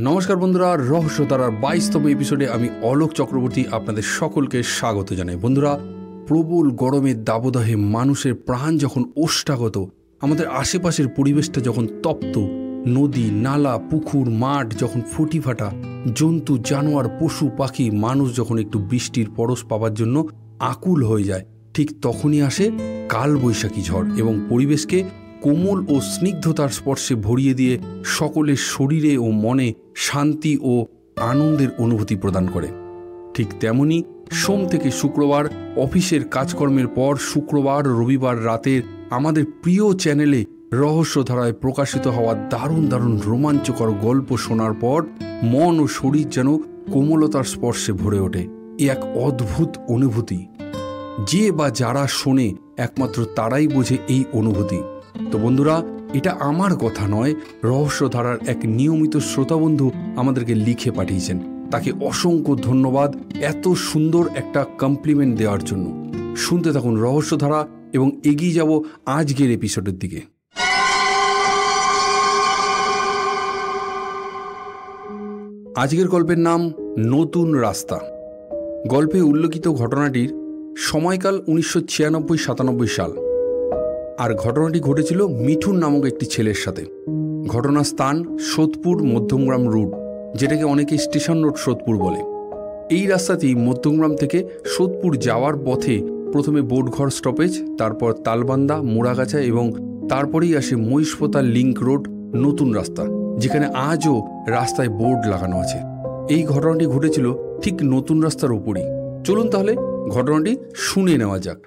নমস্কার বন্ধুরা, রহস্যধারার 22তম এপিসোডে আমি অলোক চক্রবর্তী আপনাদের সকলকে স্বাগত জানাই। বন্ধুরা, প্রবল গরমের দাবদাহে মানুষের প্রাণ যখন ওষ্ঠাগত, আমাদের আশেপাশের পরিবেশটা যখন তপ্ত, নদী নালা পুকুর মাঠ যখন ফুটি ফাটা, জন্তু জানোয়ার পশু পাখি মানুষ যখন একটু বৃষ্টির পরশ পাওয়ার জন্য আকুল হয়ে যায়, ঠিক তখনই আসে কালবৈশাখী ঝড় এবং পরিবেশকে কোমল ও স্নিগ্ধতার স্পর্শে ভরিয়ে দিয়ে সকলের শরীরে ও মনে শান্তি ও আনন্দের অনুভূতি প্রদান করে। ঠিক তেমনি সোম থেকে শুক্রবার অফিসের কাজকর্মের পর শুক্রবার রবিবার রাতের আমাদের প্রিয় চ্যানেলে রহস্যধারায় প্রকাশিত হওয়া দারুণ দারুণ রোমাঞ্চকর গল্প শোনার পর মন ও শরীর যেন কোমলতার স্পর্শে ভরে ওঠে। এক অদ্ভুত অনুভূতি, যে বা যারা শোনে একমাত্র তারাই বোঝে এই অনুভূতি। তো বন্ধুরা, এটা আমার কথা নয়, রহস্যধারার এক নিয়মিত শ্রোতাবন্ধু আমাদেরকে লিখে পাঠিয়েছেন। তাকে অসংখ্য ধন্যবাদ এত সুন্দর একটা কমপ্লিমেন্ট দেওয়ার জন্য। শুনতে থাকুন রহস্যধারা এবং এগিয়ে যাব আজকের এপিসোডের দিকে। আজকের গল্পের নাম নতুন রাস্তা। গল্পে উল্লেখিত ঘটনাটির সময়কাল 1996-97 সাল, আর ঘটনাটি ঘটেছিল মিঠুন নামক একটি ছেলের সাথে। ঘটনার স্থান সোদপুর মধ্যমগ্রাম রোড, যেটাকে অনেকে স্টেশন রোড সোদপুর বলে। এই রাস্তাটি মধ্যমগ্রাম থেকে সোদপুর যাওয়ার পথে প্রথমে বোটঘর স্টপেজ, তারপর তালবান্দা মোড়াগাছা এবং তারপরেই আসে মহিষপোতা লিংক রোড নতুন রাস্তা, যেখানে আজও রাস্তায় বোর্ড লাগানো আছে। এই ঘটনাটি ঘটেছিল ঠিক নতুন রাস্তার উপরই। চলুন তাহলে ঘটনাটি শুনে নেওয়া যাক।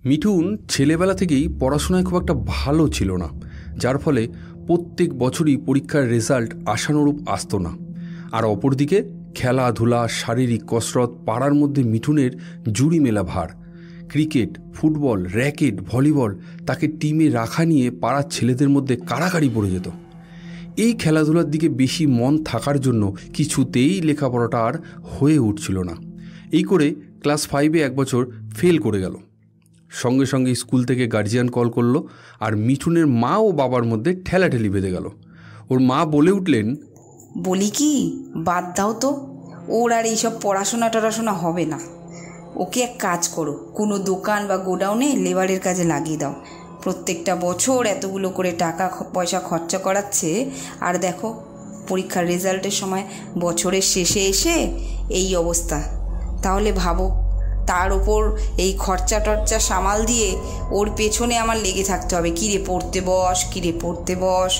মিঠুন ছেলেবেলা থেকেই পড়াশোনায় খুব একটা ভালো ছিল না, যার ফলে প্রত্যেক বছরই পরীক্ষার রেজাল্ট আশানুরূপ আসতো না। আর অপরদিকে খেলাধুলা শারীরিক কসরত পাড়ার মধ্যে মিঠুনের জুড়ি মেলা ভার। ক্রিকেট ফুটবল র্যাকেট ভলিবল, তাকে টিমে রাখা নিয়ে পাড়ার ছেলেদের মধ্যে কাড়াকাড়ি পড়ে যেত। এই খেলাধুলার দিকে বেশি মন থাকার জন্য কিছুতেই লেখাপড়াটা আর হয়ে উঠছিল না। এই করে ক্লাস 5-এ এক বছর ফেল করে গেল। সঙ্গে সঙ্গে স্কুল থেকে গার্জিয়ান কল করলো, আর মিঠুনের মা ও বাবার মধ্যে ঠেলাঠেলি বেঁধে গেল। ওর মা বলে উঠলেন, বলি কি, বাদ দাও তো, ওর আর এইসব পড়াশোনা টড়াশোনা হবে না। ওকে এক কাজ করো, কোনো দোকান বা গোডাউনে লেবারের কাজে লাগিয়ে দাও। প্রত্যেকটা বছর এতগুলো করে টাকা পয়সা খরচা করাচ্ছে, আর দেখো পরীক্ষার রেজাল্টের সময় বছরের শেষে এসে এই অবস্থা। তাহলে ভাবো, তার ওপর এই খরচা টর্চা সামাল দিয়ে ওর পেছনে আমার লেগে থাকতে হবে। কিরে পড়তে বস, কিরে পড়তে বস,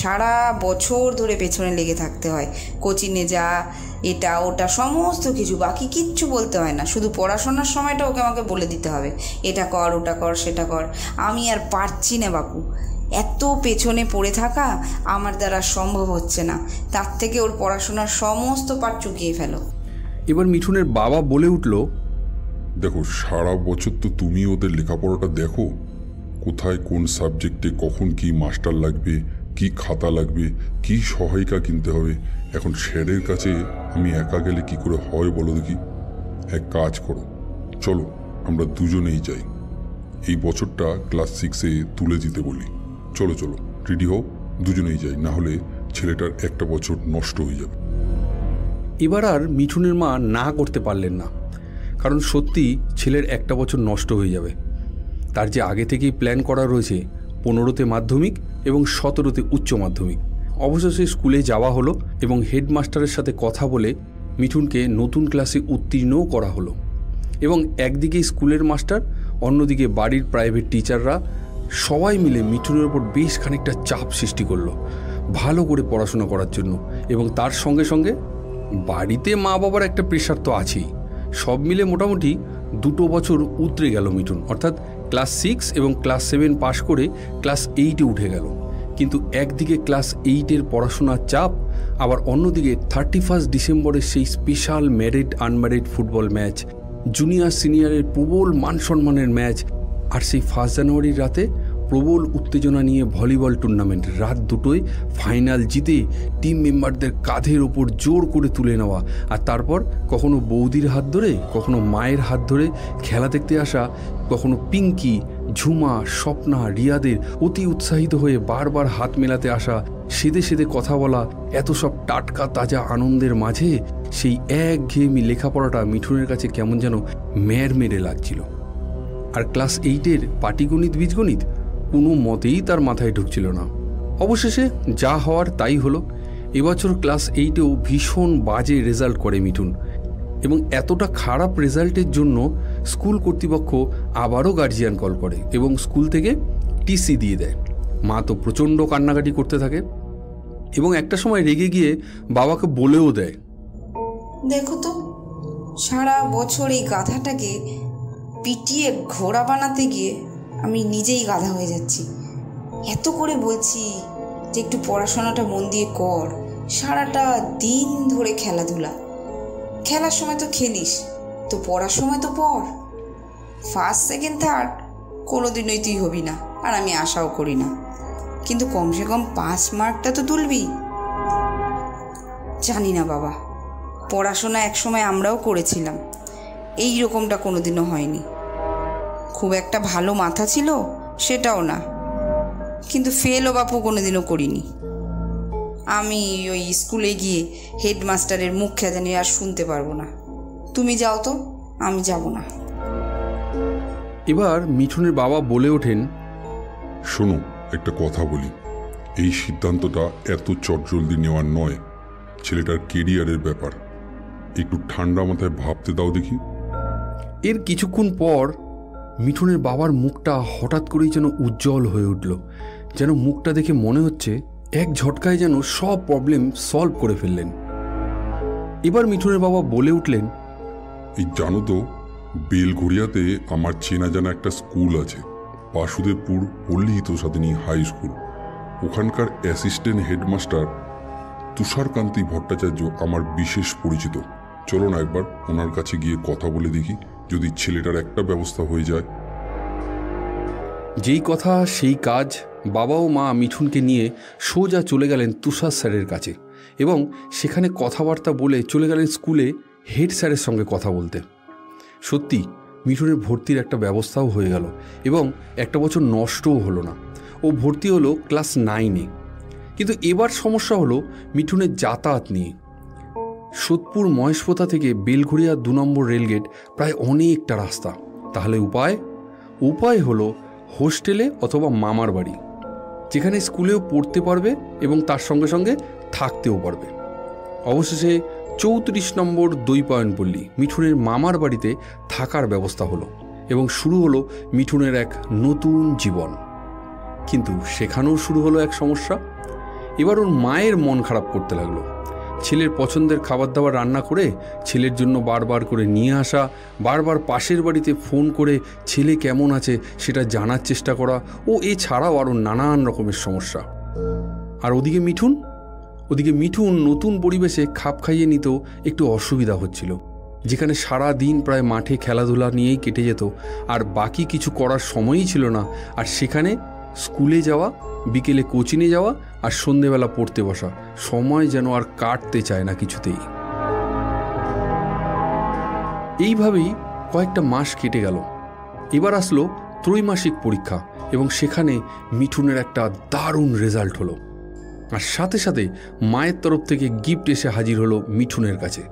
সারা বছর ধরে পেছনে লেগে থাকতে হয়। কোচিংয়ে যা, এটা ওটা সমস্ত কিছু, বাকি কিচ্ছু বলতে হয় না, শুধু পড়াশোনার সময়টা ওকে আমাকে বলে দিতে হবে, এটা কর ওটা কর সেটা কর। আমি আর পারছি না বাপু, এত পেছনে পড়ে থাকা আমার দ্বারা সম্ভব হচ্ছে না। তার থেকে ওর পড়াশোনার সমস্ত পাঠ চুকিয়ে ফেলো। এবার মিঠুনের বাবা বলে উঠল, দেখো, সারা বছর তো তুমি ওদের লেখাপড়াটা দেখো, কোথায় কোন সাবজেক্টে কখন কি মাস্টার লাগবে, কি খাতা লাগবে, কি সহায়িকা কিনতে হবে। এখন স্যারের কাছে আমি একা গেলে কি করে হয় বলো দেখি। এক কাজ করো, চলো আমরা দুজনেই যাই, এই বছরটা ক্লাস 6-এ তুলে দিতে বলি। চলো চলো রেডি হও, দুজনেই যাই, না হলে ছেলেটার একটা বছর নষ্ট হয়ে যাবে। এবার আর মিঠুনের মা না করতে পারলেন না, কারণ সত্যি ছেলের একটা বছর নষ্ট হয়ে যাবে। তার যে আগে থেকেই প্ল্যান করা রয়েছে 15তে মাধ্যমিক এবং 17তে উচ্চ মাধ্যমিক। অবশেষে স্কুলে যাওয়া হলো এবং হেডমাস্টারের সাথে কথা বলে মিঠুনকে নতুন ক্লাসে উত্তীর্ণও করা হলো। এবং একদিকে স্কুলের মাস্টার, অন্যদিকে বাড়ির প্রাইভেট টিচাররা সবাই মিলে মিঠুনের ওপর বেশ খানিকটা চাপ সৃষ্টি করলো ভালো করে পড়াশোনা করার জন্য। এবং তার সঙ্গে সঙ্গে বাড়িতে মা বাবার একটা প্রেশার তো আছেই। সব মিলে মোটামুটি 2 বছর উতরে গেল মিঠুন, অর্থাৎ ক্লাস 6 এবং ক্লাস 7 পাশ করে ক্লাস 8-এ উঠে গেল। কিন্তু একদিকে ক্লাস 8-এর পড়াশোনার চাপ, আবার অন্যদিকে 31 ডিসেম্বরের সেই special married unmarried football match, junior সিনিয়রের প্রবল মান সম্মানের ম্যাচ, আর সেই 1 জানুয়ারির রাতে প্রবল উত্তেজনা নিয়ে ভলিবল টুর্নামেন্ট রাত 2টোয় ফাইনাল জিতে টিম মেম্বারদের কাঁধের ওপর জোর করে তুলে নেওয়া, আর তারপর কখনো বৌদির হাত ধরে, কখনো মায়ের হাত ধরে খেলা দেখতে আসা, কখনো পিঙ্কি, ঝুমা, স্বপ্না, রিয়াদের অতি উৎসাহিত হয়ে বারবার হাত মেলাতে আসা, সেদে সেদে কথা বলা, এত সব টাটকা তাজা আনন্দের মাঝে সেই একঘেয়েমি লেখাপড়াটা মিঠুনের কাছে কেমন যেন মেরে লাগছিল। আর ক্লাস 8-এর পাটিগণিত বীজগণিত কোনো মতেই তার মাথায় ঢুকছিল না। অবশেষে যা হওয়ার তাই হলো। এবছর ক্লাস 8-এও ভীষণ বাজে রেজাল্ট করে মিঠুন, এবং এতটা খারাপ রেজাল্টের জন্য স্কুল কর্তৃপক্ষ আবারও গার্জিয়ান কল করে এবং স্কুল থেকে টিসি দিয়ে দেয়। মা তো প্রচণ্ড কান্নাকাটি করতে থাকে এবং একটা সময় রেগে গিয়ে বাবাকে বলেও দেয়, দেখো তো, সারা বছর এই গাধাটাকে পিটিয়ে ঘোড়া বানাতে গিয়ে আমি নিজেই গাধা হয়ে যাচ্ছি। এত করে বলছি যে একটু পড়াশোনাটা মন দিয়ে কর, সারাটা দিন ধরে খেলাধুলা, খেলার সময় তো খেলিস, তো পড়ার সময় তো পড়। ফার্স্ট সেকেন্ড থার্ড কোনোদিনই তুই হবি না, আর আমি আশাও করি না, কিন্তু কমসে কম 5 মার্কটা তো তুলবি। জানি না বাবা, পড়াশোনা একসময় আমরাও করেছিলাম, এই রকমটা কোনোদিনও হয়নি। খুব একটা ভালো মাথা ছিল সেটাও না, কিন্তু ফেলও বাপু কোনোদিনও করিনি। আমি ওই স্কুলে গিয়ে হেডমাস্টারের মুখ খেদানি আর শুনতে পারবো না। তুমি যাও তো, আমি যাব না। এবার মিঠুনের বাবা বলে ওঠেন, শোনো, একটা কথা বলি, এই সিদ্ধান্তটা এত চটজলদি নেওয়ার নয়, ছেলেটার কেরিয়ারের ব্যাপার, একটু ঠান্ডা মাথায় ভাবতে দাও দেখি। এর কিছুক্ষণ পর মিঠুনের বাবার মুখটা হঠাৎ করেই যেন উজ্জ্বল হয়ে উঠল, যেন মুখটা দেখে মনে হচ্ছে এক ঝটকায় যেন সব প্রবলেম সলভ করে ফেললেন। এবার মিঠুনের বাবা বলে উঠলেন, এই জানো তো, বেলঘড়িয়াতে আমার চেনা জানা একটা স্কুল আছে, বাসুদেবপুর পল্লী হিতসাদিনী হাই স্কুল। ওখানকার অ্যাসিস্ট্যান্ট হেডমাস্টার তুষারকান্তি ভট্টাচার্য আমার বিশেষ পরিচিত। চলো না একবার ওনার কাছে গিয়ে কথা বলে দেখি, যদি ছেলেটার একটা ব্যবস্থা হয়ে যায়। যেই কথা সেই কাজ। বাবা ও মা মিঠুনকে নিয়ে সোজা চলে গেলেন তুষার স্যারের কাছে এবং সেখানে কথাবার্তা বলে চলে গেলেন স্কুলে হেড স্যারের সঙ্গে কথা বলতে। সত্যি মিঠুনের ভর্তির একটা ব্যবস্থাও হয়ে গেল এবং একটা বছর নষ্টও হলো না। ও ভর্তি হলো ক্লাস 9-এ। কিন্তু এবার সমস্যা হলো মিঠুনের যাতায়াত নিয়ে। সোদপুর মহেশপোতা থেকে বেলঘড়িয়া 2 নম্বর রেলগেট প্রায় অনেকটা রাস্তা। তাহলে উপায় হলো হোস্টেলে অথবা মামার বাড়ি, যেখানে স্কুলেও পড়তে পারবে এবং তার সঙ্গে সঙ্গে থাকতেও পারবে। অবশেষে 34 নম্বর দৈপায়নপল্লী মিঠুনের মামার বাড়িতে থাকার ব্যবস্থা হলো এবং শুরু হলো মিঠুনের এক নতুন জীবন। কিন্তু সেখানেও শুরু হলো এক সমস্যা। এবার ওর মায়ের মন খারাপ করতে লাগলো। ছেলের পছন্দের খাবার দাবার রান্না করে ছেলের জন্য বারবার করে নিয়ে আসা, বারবার পাশের বাড়িতে ফোন করে ছেলে কেমন আছে সেটা জানার চেষ্টা করা, ও এছাড়াও আরও নানান রকমের সমস্যা। আর ওদিকে মিঠুন নতুন পরিবেশে খাপ খাইয়ে নিতেও একটু অসুবিধা হচ্ছিল, যেখানে সারা দিন প্রায় মাঠে খেলাধুলা নিয়েই কেটে যেত আর বাকি কিছু করার সময়ই ছিল না। আর সেখানে স্কুলে যাওয়া, বিকেলে কোচিংয়ে যাওয়া আর সন্ধেবেলা পড়তে বসা, সময় যেন আর কাটতে চায় না কিছুতেই। এইভাবেই কয়েকটা মাস কেটে গেল। এবার আসলো ত্রৈমাসিক পরীক্ষা এবং সেখানে মিঠুনের একটা দারুণ রেজাল্ট হলো। আর সাথে সাথে মায়ের তরফ থেকে গিফট এসে হাজির হলো মিঠুনের কাছে,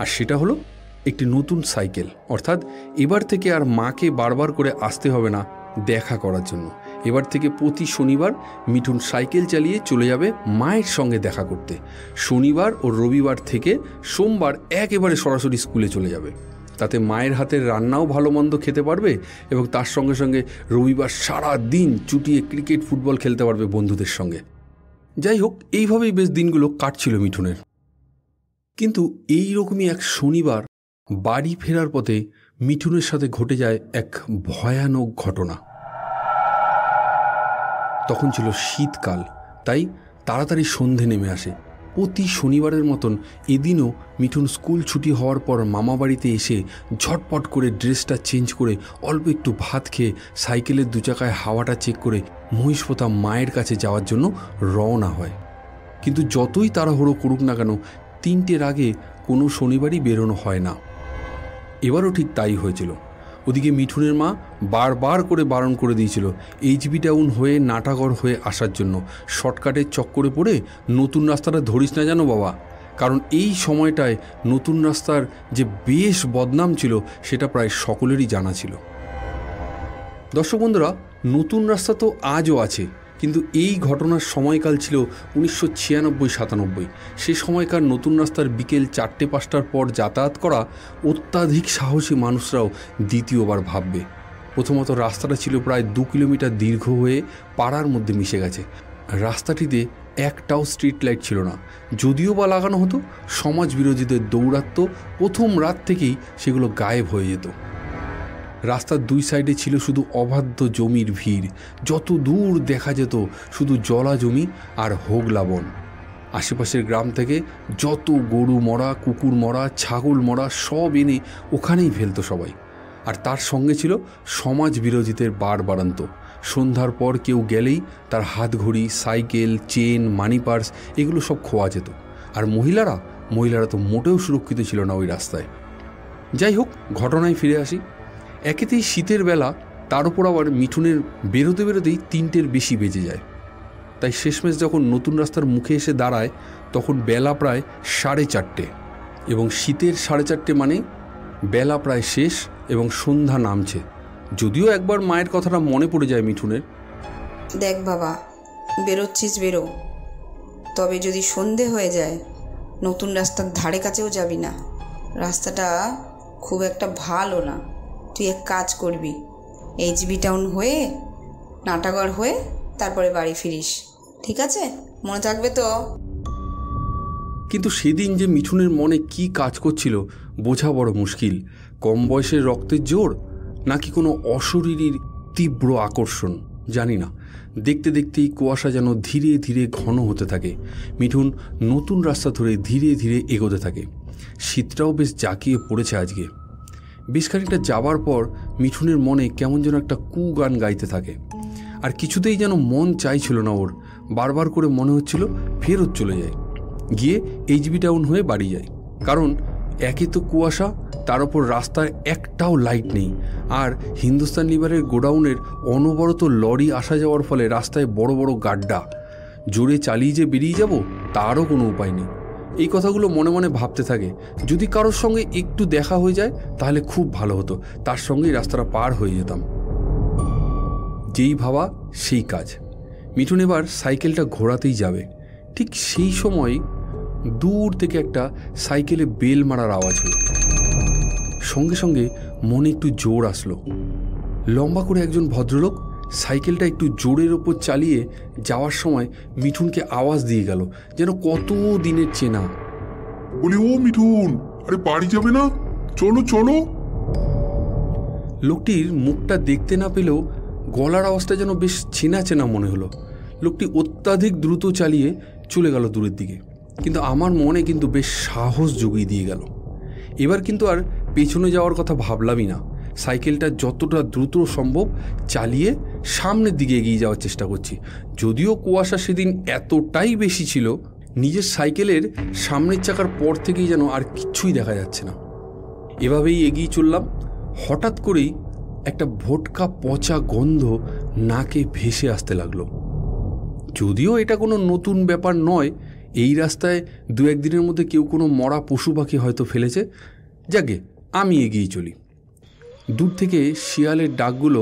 আর সেটা হলো একটি নতুন সাইকেল। অর্থাৎ এবার থেকে আর মাকে বারবার করে আসতে হবে না দেখা করার জন্য। এবার থেকে প্রতি শনিবার মিঠুন সাইকেল চালিয়ে চলে যাবে মায়ের সঙ্গে দেখা করতে। শনিবার ও রবিবার থেকে সোমবার একেবারে সরাসরি স্কুলে চলে যাবে। তাতে মায়ের হাতের রান্নাও ভালো মন্দ খেতে পারবে এবং তার সঙ্গে সঙ্গে রবিবার সারা দিন চুটিয়ে ক্রিকেট ফুটবল খেলতে পারবে বন্ধুদের সঙ্গে। যাই হোক, এইভাবেই বেশ দিনগুলো কাটছিল মিঠুনের। কিন্তু এই রকমই এক শনিবার বাড়ি ফেরার পথে মিঠুনের সাথে ঘটে যায় এক ভয়ানক ঘটনা। তখন ছিল শীতকাল, তাই তাড়াতাড়ি সন্ধে নেমে আসে। প্রতি শনিবারের মতন এদিনও মিঠুন স্কুল ছুটি হওয়ার পর মামা বাড়িতে এসে ঝটপট করে ড্রেসটা চেঞ্জ করে অল্প একটু ভাত খেয়ে সাইকেলের 2 চাকায় হাওয়াটা চেক করে মহিষপোতা মায়ের কাছে যাওয়ার জন্য রওনা হয়। কিন্তু যতই তাড়াহুড়ো করুক না কেন 3টের আগে কোনো শনিবারই বেরোনো হয় না। এবারও ঠিক তাই হয়েছিল। ওদিকে মিঠুনের মা বারবার করে বারণ করে দিয়েছিল HB টাউন হয়ে নাটাগড় হয়ে আসার জন্য, শর্টকাটের চক্করে পড়ে নতুন রাস্তাটা ধরিস না জানো বাবা, কারণ এই সময়টায় নতুন রাস্তার যে বেশ বদনাম ছিল সেটা প্রায় সকলেরই জানা ছিল। দর্শক বন্ধুরা, নতুন রাস্তা তো আজও আছে, কিন্তু এই ঘটনার সময়কাল ছিল 1996-97। সে সময়কার নতুন রাস্তার বিকেল 4টে-5টার পর যাতায়াত করা অত্যাধিক সাহসী মানুষরাও দ্বিতীয়বার ভাববে। প্রথমত রাস্তাটা ছিল প্রায় 2 কিলোমিটার দীর্ঘ হয়ে পাড়ার মধ্যে মিশে গেছে। রাস্তাটিতে একটাও স্ট্রিট লাইট ছিল না, যদিও বা লাগানো হতো সমাজ বিরোধীদের দৌরাত্ম্য প্রথম রাত থেকেই সেগুলো গায়েব হয়ে যেত। রাস্তার 2 সাইডে ছিল শুধু অবাধ্য জমির ভিড়, যত দূর দেখা যেত শুধু জলা জমি আর হোগলা বন। আশেপাশের গ্রাম থেকে যত গরু মরা, কুকুর মরা, ছাগল মরা সব এনে ওখানেই ফেলতো সবাই। আর তার সঙ্গে ছিল সমাজ বিরোধীদের বাড়বাড়ন্ত। সন্ধ্যার পর কেউ গেলেই তার হাতঘড়ি, সাইকেল, চেন, মানি পার্স এগুলো সব খোয়া যেত। আর মহিলারা তো মোটেও সুরক্ষিত ছিল না ওই রাস্তায়। যাই হোক, ঘটনায় ফিরে আসি। একেতেই শীতের বেলা, তার উপর আবার মিঠুনের বেরোতেই 3টের বেশি বেজে যায়। তাই শেষমেশ যখন নতুন রাস্তার মুখে এসে দাঁড়ায় তখন বেলা প্রায় 4:30, এবং শীতের 4:30 মানে বেলা প্রায় শেষ এবং সন্ধ্যা নামছে। যদিও একবার মায়ের কথাটা মনে পড়ে যায় মিঠুনের। দেখ বাবা, বেরোচ্ছিস বেরো, তবে যদি সন্ধে হয়ে যায় নতুন রাস্তার ধারে কাছেও যাবি না। রাস্তাটা খুব একটা ভালো না। তুই এক কাজ করবি, HB টাউন হয়ে নাটাগড় হয়ে তারপরে বাড়ি ফিরিস, ঠিক আছে? মনে থাকবে তো? কিন্তু সেদিন যে মিঠুনের মনে কি কাজ করছিল বোঝা বড় মুশকিল। কম বয়সের রক্তের জোর নাকি কোনো অশরীরীর তীব্র আকর্ষণ জানি না। দেখতে দেখতেই কুয়াশা যেন ধীরে ধীরে ঘন হতে থাকে। মিঠুন নতুন রাস্তা ধরে ধীরে ধীরে এগোতে থাকে। শীতটাও বেশ জাঁকিয়ে পড়েছে আজকে। বেশ খানিকটা যাবার পর মিঠুনের মনে কেমন যেন একটা গান গাইতে থাকে। আর কিছুতেই যেন মন চাইছিল না ওর। বারবার করে মনে হচ্ছিল ফেরত চলে যায়, গিয়ে HB টাউন হয়ে বাড়ি যায়। কারণ একে তো কুয়াশা, তার ওপর রাস্তায় একটাও লাইট নেই, আর হিন্দুস্তান লিভারের গোডাউনের অনবরত লরি আসা যাওয়ার ফলে রাস্তায় বড় বড় গাড্ডা। জোরে চালিয়ে যে বেরিয়ে যাব তারও কোনো উপায় নেই। এই কথাগুলো মনে মনে ভাবতে থাকে। যদি কারোর সঙ্গে একটু দেখা হয়ে যায় তাহলে খুব ভালো হতো, তার সঙ্গেই রাস্তাটা পার হয়ে যেতাম। যেই ভাবা সেই কাজ। মিঠুন এবার সাইকেলটা ঘোরাতেই যাবে। ঠিক সেই সময় দূর থেকে একটা সাইকেলে বেল মারার আওয়াজ হলো। সঙ্গে সঙ্গে মনে একটু জোর আসলো। লম্বা করে একজন ভদ্রলোক সাইকেলটা একটু জোরের ওপর চালিয়ে যাওয়ার সময় মিঠুনকে আওয়াজ দিয়ে গেল, যেন কত দিনের চেনা। বলি, ও মিঠুন, আরে বাড়ি যাবে না? চলো চলো। লোকটির মুখটা দেখতে না পেলেও গলার আওয়াজটা যেন বেশ চেনা চেনা মনে হলো। লোকটি অত্যাধিক দ্রুত চালিয়ে চলে গেল দূরের দিকে, কিন্তু আমার মনে কিন্তু বেশ সাহস জুগিয়ে দিয়ে গেল। এবার কিন্তু আর পেছনে যাওয়ার কথা ভাবলামই না। সাইকেলটা যতটা দ্রুত সম্ভব চালিয়ে সামনের দিকে এগিয়ে যাওয়ার চেষ্টা করছি। যদিও কুয়াশা সেদিন এতটাই বেশি ছিল, নিজের সাইকেলের সামনের চাকার পর থেকেই যেন আর কিচ্ছুই দেখা যাচ্ছে না। এভাবেই এগিয়ে চললাম। হঠাৎ করেই একটা ভোটকা পচা গন্ধ নাকে ভেসে আসতে লাগলো। যদিও এটা কোনো নতুন ব্যাপার নয়, এই রাস্তায় 2-1 দিনের মধ্যে কেউ কোনো মরা পশু পাখি হয়তো ফেলেছে। যাকে আমি এগিয়ে চলি। দূর থেকে শিয়ালের ডাকগুলো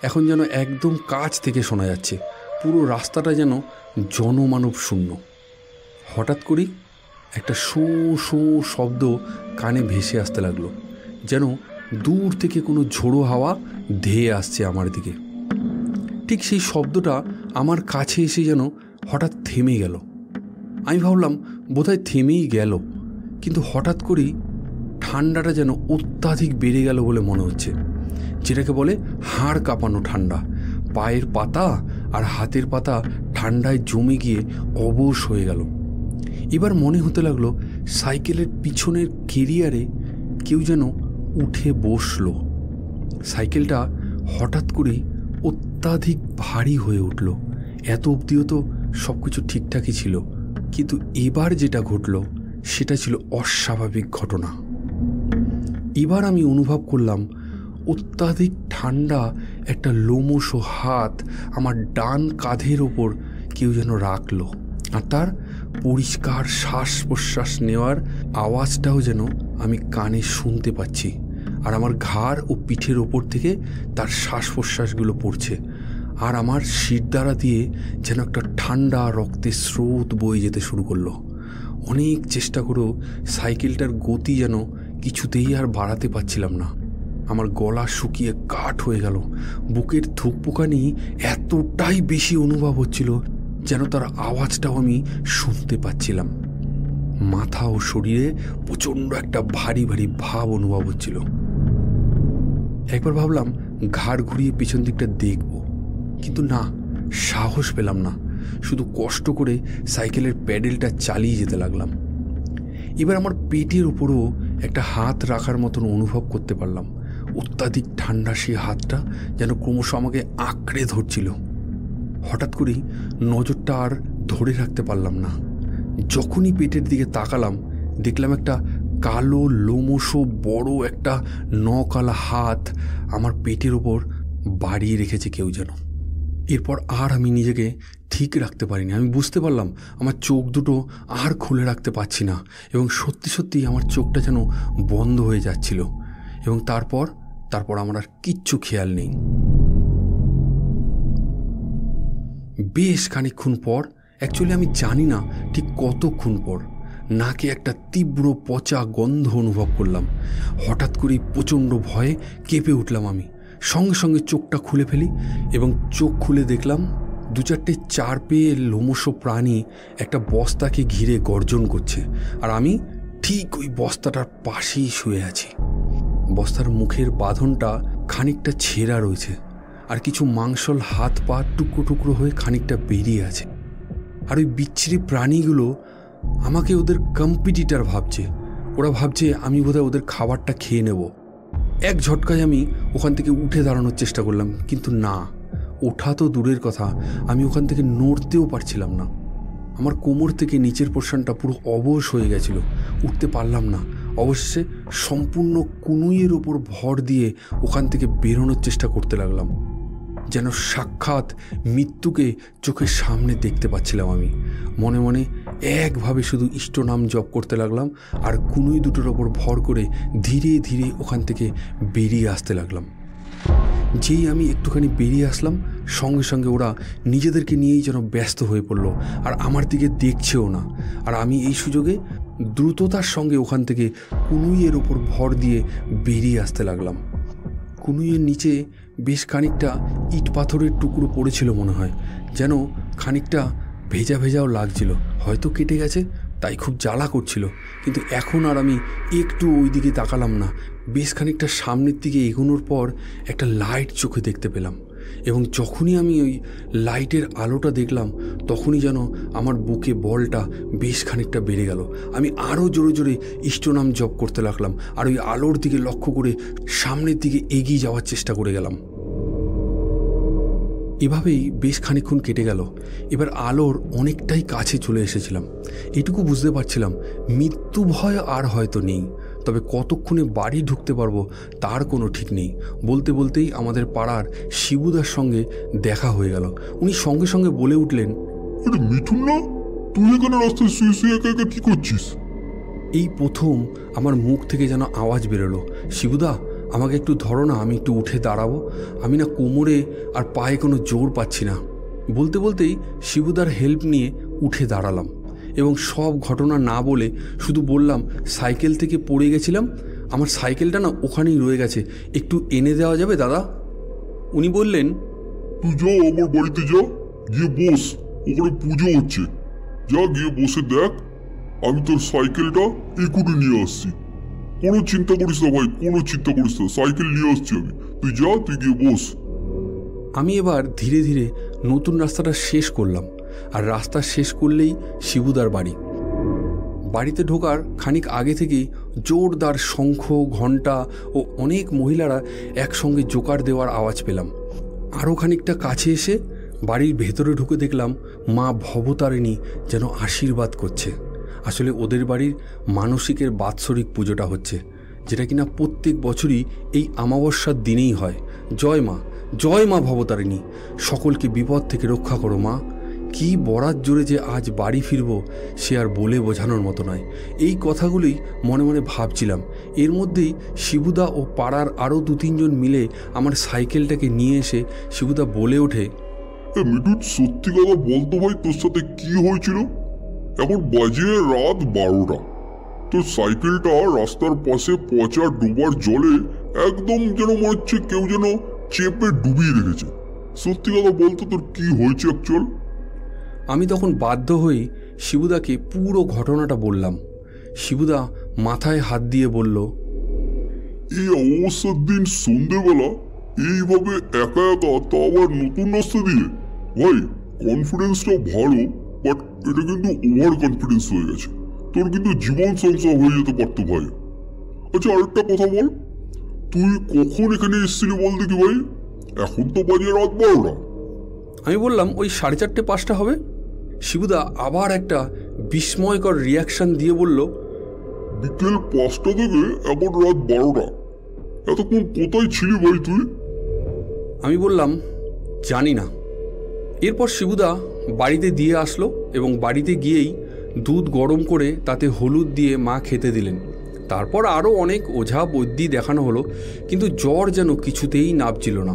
এখন যেন একদম কাছ থেকে শোনা যাচ্ছে। পুরো রাস্তাটা যেন জনমানব শূন্য। হঠাৎ করেই একটা শো শো শব্দ কানে ভেসে আসতে লাগলো, যেন দূর থেকে কোনো ঝোড়ো হাওয়া ধেয়ে আসছে আমার দিকে। ঠিক সেই শব্দটা আমার কাছে এসে যেন হঠাৎ থেমে গেল। আমি ভাবলাম বোধহয় থেমেই গেল, কিন্তু হঠাৎ করেই ঠান্ডাটা যেন অত্যাধিক বেড়ে গেল বলে মনে হচ্ছে, যেটাকে বলে হাড় কাঁপানো ঠান্ডা। পায়ের পাতা আর হাতের পাতা ঠান্ডায় জমে গিয়ে অবশ হয়ে গেল। এবার মনে হতে লাগলো সাইকেলের পিছনের কেরিয়ারে কেউ যেন উঠে বসলো। সাইকেলটা হঠাৎ করেই অত্যাধিক ভারী হয়ে উঠল। এত অবধিও তো সব কিছু ঠিকঠাকই ছিল, কিন্তু এবার যেটা ঘটল সেটা ছিল অস্বাভাবিক ঘটনা। এবার আমি অনুভব করলাম অত্যাধিক ঠান্ডা একটা লোমশ হাত আমার ডান কাঁধের ওপর কেউ যেন রাখলো, আর তার পরিষ্কার শ্বাস প্রশ্বাস নেওয়ার আওয়াজটাও যেন আমি কানে শুনতে পাচ্ছি। আর আমার ঘাড় ও পিঠের ওপর থেকে তার শ্বাস প্রশ্বাসগুলো পড়ছে, আর আমার শিরদাঁড়া দিয়ে যেন একটা ঠান্ডা রক্তের স্রোত বয়ে যেতে শুরু করলো। অনেক চেষ্টা করেও সাইকেলটার গতি যেন কিছুতেই আর বাড়াতে পারছিলাম না। আমার গলা শুকিয়ে কাঠ হয়ে গেল। বুকের ধুকপুকানি এতটাই বেশি অনুভব হচ্ছিল যেন তার আওয়াজটাও আমি শুনতে পাচ্ছিলাম। মাথা ও শরীরে প্রচণ্ড একটা ভারী ভারী ভাব অনুভব হচ্ছিল। একবার ভাবলাম ঘাড় ঘুরিয়ে পেছন দিকটা দেখব, কিন্তু না, সাহস পেলাম না। শুধু কষ্ট করে সাইকেলের প্যাডেলটা চালিয়ে যেতে লাগলাম। এবার আমার পেটের উপরও একটা হাত রাখার মতন অনুভব করতে পারলাম। অত্যাধিক ঠান্ডা সেই হাতটা যেন ক্রমশ আমাকে আঁকড়ে ধরছিল। হঠাৎ করেই নজরটা আর ধরে রাখতে পারলাম না। যখনই পেটের দিকে তাকালাম, দেখলাম একটা কালো লোমশ বড় একটা নকালা হাত আমার পেটের ওপর বাড়িয়ে রেখেছে কেউ যেন। এরপর আর আমি নিজেকে ঠিক রাখতে পারিনি। আমি বুঝতে পারলাম আমার চোখ দুটো আর খুলে রাখতে পারছি না, এবং সত্যি সত্যি আমার চোখটা যেন বন্ধ হয়ে যাচ্ছিল। এবং তারপর আমার আর কিচ্ছু খেয়াল নেই। বেশ খানিকক্ষণ পর, অ্যাকচুয়ালি আমি জানি না ঠিক কতক্ষণ পর, নাকে একটা তীব্র পচা গন্ধ অনুভব করলাম। হঠাৎ করেই প্রচণ্ড ভয়ে কেঁপে উঠলাম আমি। সঙ্গে সঙ্গে চোখটা খুলে ফেলি, এবং চোখ খুলে দেখলাম 2-4টে 4 পেয়ে লোমশ প্রাণী একটা বস্তাকে ঘিরে গর্জন করছে, আর আমি ঠিক ওই বস্তাটার পাশেই শুয়ে আছি। বস্তার মুখের বাঁধনটা খানিকটা ছেঁড়া রয়েছে, আর কিছু মাংসল হাত পা টুকরো টুকরো হয়ে খানিকটা বেরিয়ে আছে। আর ওই বিচ্ছিরি প্রাণীগুলো আমাকে ওদের কম্পিটিটর ভাবছে। ওরা ভাবছে আমি বোধহয় ওদের খাবারটা খেয়ে নেব। এক ঝটকায় আমি ওখান থেকে উঠে দাঁড়ানোর চেষ্টা করলাম, কিন্তু না, ওঠা তো দূরের কথা, আমি ওখান থেকে নড়তেও পারছিলাম না। আমার কোমর থেকে নিচের পোর্শনটা পুরো অবশ হয়ে গেছিল, উঠতে পারলাম না। অবশেষে সম্পূর্ণ কুনুইয়ের ওপর ভর দিয়ে ওখান থেকে বেরোনোর চেষ্টা করতে লাগলাম। যেন সাক্ষাৎ মৃত্যুকে চোখের সামনে দেখতে পাচ্ছিলাম আমি। মনে মনে একভাবে শুধু ইষ্ট নাম জপ করতে লাগলাম, আর কুনুই দুটোর ওপর ভর করে ধীরে ধীরে ওখান থেকে বেরিয়ে আসতে লাগলাম। যেই আমি একটুখানি বেরিয়ে আসলাম, সঙ্গে সঙ্গে ওরা নিজেদেরকে নিয়েই যেন ব্যস্ত হয়ে পড়লো, আর আমার দিকে দেখছেও না। আর আমি এই সুযোগে দ্রুততার সঙ্গে ওখান থেকে কুনুইয়ের ওপর ভর দিয়ে বেরিয়ে আসতে লাগলাম। কুনুইয়ের নিচে বেশ খানিকটা ইট পাথরের টুকরো পড়েছিল মনে হয়, যেন খানিকটা ভেজা ভেজাও লাগছিল। হয়তো কেটে গেছে, তাই খুব জ্বালা করছিল। কিন্তু এখন আর আমি একটু ওই দিকে তাকালাম না। বেশ খানিকটা সামনের দিকে এগোনোর পর একটা লাইট চোখে দেখতে পেলাম, এবং যখনই আমি ওই লাইটের আলোটা দেখলাম, তখনই যেন আমার বুকে বলটা বেশ খানিকটা বেড়ে গেল। আমি আরও জোরে জোরে ইষ্টনাম জপ করতে লাগলাম, আর ওই আলোর দিকে লক্ষ্য করে সামনের দিকে এগিয়ে যাওয়ার চেষ্টা করে গেলাম। এভাবেই বেশ খানিকক্ষণ কেটে গেল। এবার আলোর অনেকটাই কাছে চলে এসেছিলাম। এটুকু বুঝতে পারছিলাম মৃত্যু ভয় আর হয়তো নেই, তবে কতক্ষণে বাড়ি ঢুকতে পারবো তার কোনো ঠিক নেই। বলতে বলতেই আমাদের পাড়ার শিবুদার সঙ্গে দেখা হয়ে গেল। উনি সঙ্গে সঙ্গে বলে উঠলেন, আরে মিঠুন না, তুই এখানে রাস্তায় শুয়ে শুয়ে একা একা কি করছিস? এই প্রথম আমার মুখ থেকে যেন আওয়াজ বেরোলো, শিবুদা আমাকে একটু ধরো না, আমি একটু উঠে দাঁড়াবো, আমি না কোমরে আর পায়ে কোনো জোর পাচ্ছি না। বলতে বলতেই শিবুদার হেল্প নিয়ে উঠে দাঁড়ালাম, এবং সব ঘটনা না বলে শুধু বললাম, সাইকেল থেকে পড়ে গেছিলাম, আমার সাইকেলটা না ওখানেই রয়ে গেছে, একটু এনে দেওয়া যাবে দাদা? উনি বললেন, তুই যাও আমার বাড়িতে, যা গিয়ে বস, ওখানে পুজো হচ্ছে, যা গিয়ে বসে দেখ, আমি তোর সাইকেলটা এক্ষুনি নিয়ে আসছি। কোনো চিন্তা করিস না ভাই, কোনো চিন্তা করিস না, সাইকেল নিয়ে আসছি আমি, তুই যা, তুই গিয়ে বস। আমি এবার ধীরে ধীরে নতুন রাস্তাটা শেষ করলাম, আর রাস্তা শেষ করলেই শিবুদার বাড়ি। বাড়িতে ঢোকার খানিক আগে থেকেই জোরদার শঙ্খ, ঘণ্টা ও অনেক মহিলারা একসঙ্গে জোকার দেওয়ার আওয়াজ পেলাম। আরও খানিকটা কাছে এসে বাড়ির ভেতরে ঢুকে দেখলাম মা ভবতারিণী যেন আশীর্বাদ করছে। আসলে ওদের বাড়ির মানসিকের বাৎসরিক পুজোটা হচ্ছে, যেটা কিনা প্রত্যেক বছরই এই অমাবস্যার দিনেই হয়। জয় মা ভবতারিণী, সকলকে বিপদ থেকে রক্ষা করো মা। কি বরাত জোরে যে আজ বাড়ি ফিরব সে আর বলে বোঝানোর মতো নয়। এই কথাগুলোই মনে মনে ভাবছিলাম। এর মধ্যেই শিবুদা ও পাড়ার আরও 2-3 জন মিলে আমার সাইকেলটাকে নিয়ে এসে শিবুদা বলে ওঠে, মিঠুন, সত্যি কথা বলতো ভাই, তোর সাথে কি হয়েছিল? এখন বাজে রাত 12টা, তোর সাইকেলটা রাস্তার পাশে পচা ডোবার জলে একদম যেন মনে হচ্ছে কেউ যেন চেপে ডুবিয়ে রেখেছে। সত্যি কথা বলতো, তোর কি হয়েছে অ্যাকচুয়াল? আমি তখন বাধ্য হয়ে শিবুদাকে পুরো ঘটনাটা বললাম। শিবুদা মাথায় হাত দিয়ে বলল, এই অমাবস্যার দিন সন্ধ্যেবেলা এইভাবে একা একা, তা আবার নতুন রাস্তা দিয়ে? ভাই, কনফিডেন্সটা ভালো, বাট এটা কিন্তু ওভার কনফিডেন্স হয়ে গেছে। তোর কিন্তু জীবন সংশয় হয়ে যেতে পারতো ভাই। আচ্ছা, আরেকটা কথা বল, তুই কখন এখানে এসেছিলি বল দেখি ভাই? এখন তো বাজে রাত 12টা। আমি বললাম ওই 4:30-5টা হবে। শিবুদা আবার একটা বিস্ময়কর রিয়াকশান দিয়ে বলল, বিকেল 5টা থেকে এখন রাত 12টা, এতক্ষণ কোথায় ছিলি ভাই তুই? আমি বললাম জানি না। এরপর শিবুদা বাড়িতে দিয়ে আসলো এবং বাড়িতে গিয়েই দুধ গরম করে তাতে হলুদ দিয়ে মা খেতে দিলেন। তারপর আরও অনেক ওঝা বৈদ্যি দেখানো হলো, কিন্তু জ্বর যেন কিছুতেই নামছিল না।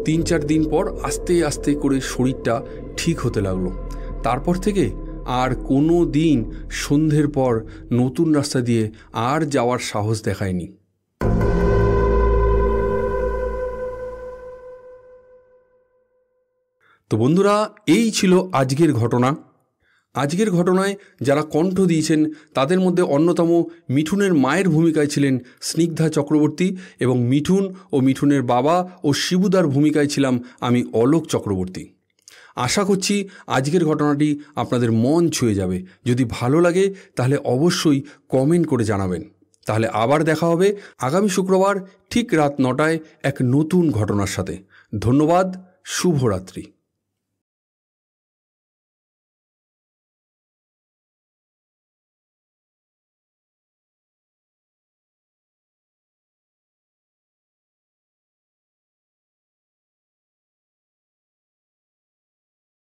3-4 দিন পর আস্তে আস্তে করে শরীরটা ঠিক হতে লাগলো। তারপর থেকে আর কোনো দিন সন্ধ্যের পর নতুন রাস্তা দিয়ে আর যাওয়ার সাহস দেখায়নি। তো বন্ধুরা, এই ছিল আজকের ঘটনা। আজকের ঘটনায় যারা কণ্ঠ দিয়েছেন তাদের মধ্যে অন্যতম মিঠুনের মায়ের ভূমিকায় ছিলেন স্নিগ্ধা চক্রবর্তী, এবং মিঠুন ও মিঠুনের বাবা ও শিবুদার ভূমিকায় ছিলাম আমি অলোক চক্রবর্তী। আশা করছি আজকের ঘটনাটি আপনাদের মন ছুঁয়ে যাবে। যদি ভালো লাগে তাহলে অবশ্যই কমেন্ট করে জানাবেন। তাহলে আবার দেখা হবে আগামী শুক্রবার ঠিক রাত 9টায় এক নতুন ঘটনার সাথে। ধন্যবাদ, শুভরাত্রি।